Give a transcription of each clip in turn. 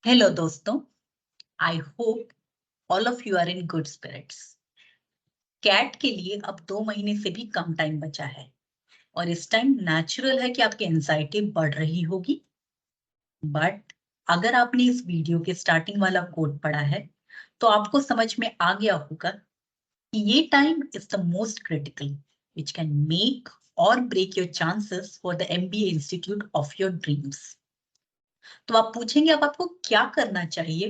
Hello दोस्तों, I hope all of you are in good spirits. CAT के लिए अब 2 महीने से भी कम टाइम बचा है और इस टाइम नेचुरल है कि आपकी एंजाइटी बढ़ रही होगी। बट अगर आपने इस वीडियो के स्टार्टिंग वाला कोड पढ़ा है तो आपको समझ में आ गया होगा कि ये time is the most critical which can make और break your chances for the MBA institute of your dreams. तो आप पूछेंगे अब आपको क्या करना चाहिए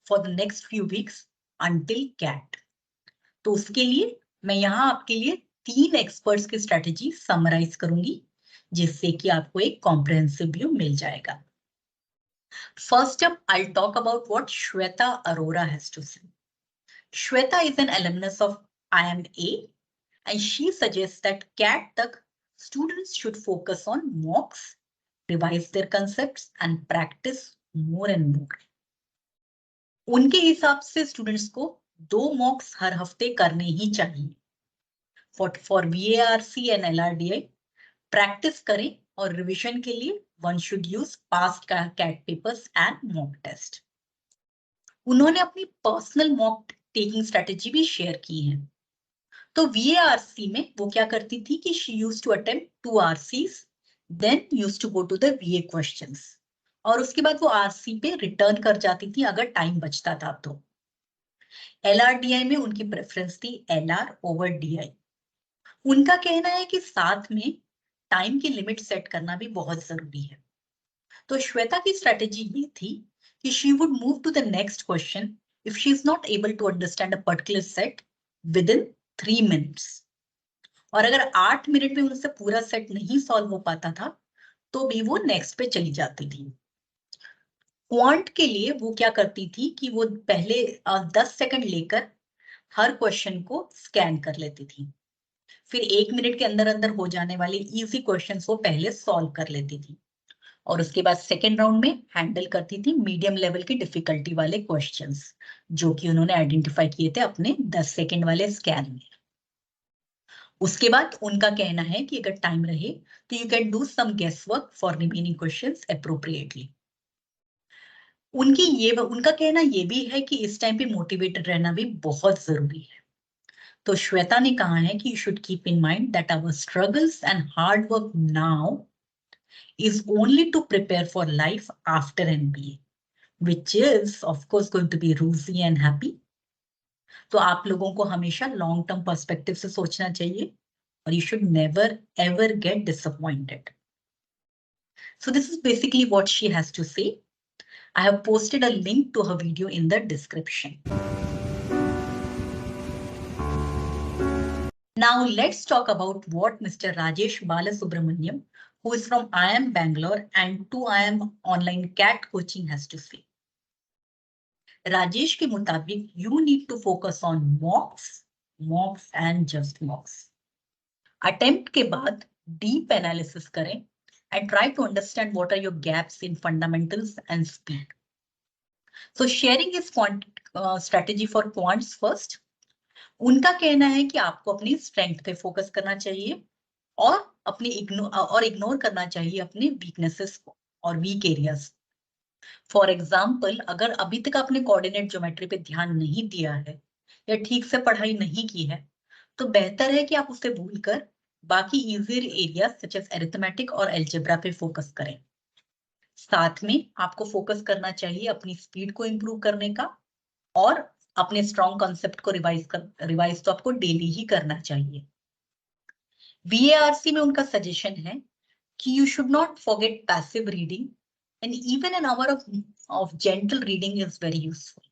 for the next few weeks until CAT. तो उसके लिए मैं यहाँ आपके लिए 3 एक्सपर्ट्स की स्ट्रेटेजी समराइज करूंगी जिससे कि आपको एक कॉम्प्रिहेंसिव व्यू मिल जाएगा। First up, I talk about what Shweta Arora has to say. Shweta is an alumnus of IMA and she suggests that CAT तक students should focus on mocks, revise their concepts and practice more and more. उनके हिसाब से students को 2 मॉक्स हर हफ्ते करने ही चाहिए। For VARC and LRDI practice करें और रिवीजन के लिए one should use past CAT papers and mock test. उन्होंने अपनी पर्सनल मॉक टेकिंग स्ट्रेटेजी भी शेयर की है। तो VARC में वो क्या करती थी कि she used to attempt 2 RCs, then used to go to the VA questions और उसके बाद वो RC पे रिटर्न कर जाती थी अगर टाइम बचता था तो। LRDI में उनकी प्रेफरेंस थी LR ओवर DI। उनका कहना है कि साथ में टाइम की लिमिट सेट करना भी बहुत जरूरी है। तो श्वेता की स्ट्रेटेजी ये थी कि she would move to the next question if she is not able to understand a particular set within 3 minutes. और अगर 8 मिनट में उनसे पूरा सेट नहीं सॉल्व हो पाता था तो भी वो नेक्स्ट पे चली जाती थी। क्वांट के लिए वो क्या करती थी कि वो पहले 10 सेकंड लेकर हर क्वेश्चन को स्कैन कर लेती थी, फिर 1 मिनट के अंदर अंदर हो जाने वाले इजी क्वेश्चंस वो पहले सॉल्व कर लेती थी और उसके बाद सेकेंड राउंड में हैंडल करती थी मीडियम लेवल की डिफिकल्टी वाले क्वेश्चंस जो कि उन्होंने आइडेंटिफाई किए थे अपने 10 सेकंड वाले स्कैन में। उसके बाद उनका कहना है कि अगर टाइम रहे तो you can do some guess work for remaining questions appropriately. उनका कहना ये भी है कि इस टाइम पे मोटिवेटेड रहना भी बहुत जरूरी है। तो श्वेता ने कहा है कि you should keep in mind that our struggles and hard work now is only to prepare for life after MBA, which is of course going to be rosy and happy. तो आप लोगों को हमेशा लॉन्ग टर्म पर्सपेक्टिव से सोचना चाहिए और you should never ever get disappointed. So this is basically what she has to say. I have posted a link to her video in the description. Now let's talk about what Mr. Rajesh Balasubramaniam, who is from IIM Bangalore and 2IIM Online CAT Coaching has to say. Rajesh के मुताबिक you need to focus on mocks and just mocks. Attempt के बाद deep analysis करें and try to understand what are your gaps in fundamentals and speed. So sharing his strategy for quants first. उनका कहना है कि आपको अपनी strength पे फोकस करना चाहिए और अपनी इग्नोर करना चाहिए अपने वीकनेसेस को और वीक एरियाज। फॉर एग्जाम्पल, अगर अभी तक आपने कोऑर्डिनेट ज्योमेट्री पे ध्यान नहीं दिया है या ठीक से पढ़ाई नहीं की है तो बेहतर है कि आप उसे भूलकर बाकी easier areas such as arithmetic और अलजेब्रा पे फोकस करें। साथ में आपको फोकस करना चाहिए अपनी स्पीड को इंप्रूव करने का और अपने स्ट्रॉन्ग कॉन्सेप्ट को रिवाइज तो आपको डेली ही करना चाहिए। VARC में उनका सजेशन है कि you should not forget passive reading and even an hour of gentle reading is very useful.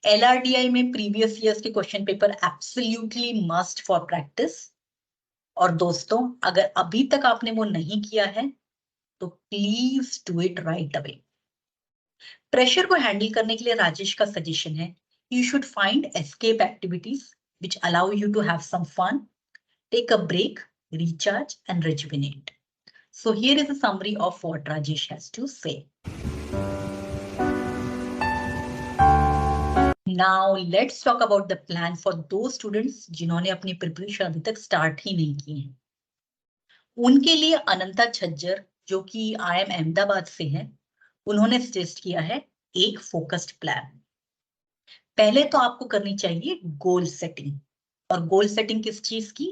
LRDI में previous years के question paper absolutely must for practice। और दोस्तों, अगर अभी तक आपने वो नहीं किया है तो please do it right away. Pressure को हैंडल करने के लिए राजेश का सजेशन है you should find escape activities which allow you to have some fun, take a break, recharge and rejuvenate. So here is a summary of what Rajesh has to say. Now let's talk about the plan for those students जिन्होंने अपनी preparation अभी तक start ही नहीं की है। उनके लिए अनंता छज्जर, जो कि IIM अहमदाबाद से हैं, उन्होंने सजेस्ट किया है एक फोकस्ड प्लान। पहले तो आपको करनी चाहिए गोल सेटिंग, और गोल सेटिंग किस चीज की?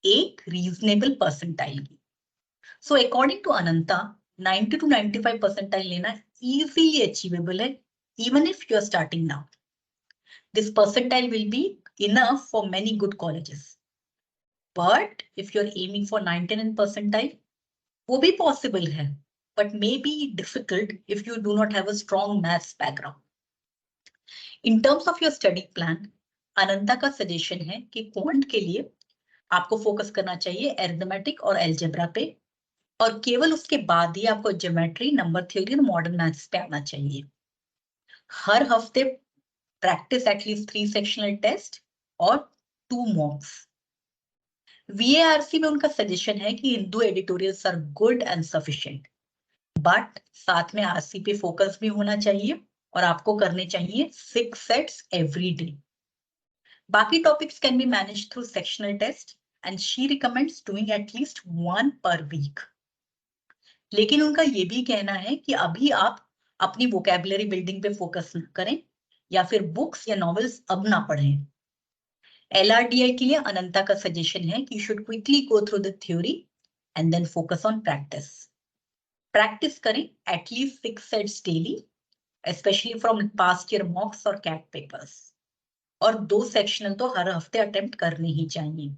एक रीजनेबल परसेंटाइल की। So according to Ananta 90 to 95 percentile लेना इजीली अचीवेबल है, even if you are starting now. This percentile will be enough for many good colleges, but if you are aiming for 99 percentile, वो भी possible है, but may be difficult if you do not have a strong maths background. In terms of your study plan, अनंता का suggestion है कि quant के लिए आपको focus करना चाहिए अरिथमेटिक और अलजेब्रा पे, और केवल उसके बाद ही आपको ज्योमेट्री, नंबर थ्योरी और मॉडर्न मैथ्स पे आना चाहिए। हर हफ्ते प्रैक्टिस एटलीस्ट 3 सेक्शनल टेस्ट और 2 मॉक्स। VARC में उनका सजेशन है कि Hindu editorials are good and sufficient, but साथ में आरसी पे फोकस भी होना चाहिए, और आपको करने चाहिए 6 सेट्स एवरी डे। बाकी topics can be manage through sectional test, and she recommends doing at least 1 per week. लेकिन उनका ये भी कहना है कि अभी आप अपनी वोकैबुलरी बिल्डिंग पे फोकस न करें, या फिर बुक्स या नॉवेल्स अब ना पढ़ें। LRDI के लिए अनंता का सजेशन है कि you should quickly go through the theory and then focus on practice. Practice करें at least 6 sets daily, especially from past year mocks और कैट पेपर्स, और 2 सेक्शनल तो हर हफ्ते अटेम्प्ट करने ही चाहिए।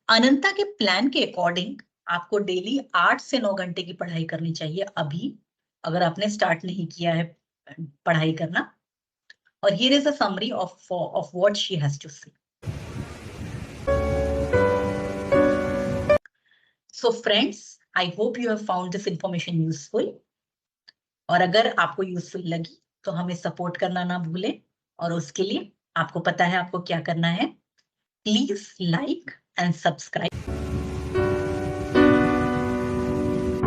अनंता के प्लान के अकॉर्डिंग आपको डेली 8 से 9 घंटे की पढ़ाई करनी चाहिए अभी, अगर आपने स्टार्ट नहीं किया है पढ़ाई करना। और here is a summary of what she has to say. So friends, I hope you have found this information useful. और अगर आपको यूजफुल लगी तो हमें सपोर्ट करना ना भूलें, और उसके लिए आपको पता है आपको क्या करना है। Please like and subscribe.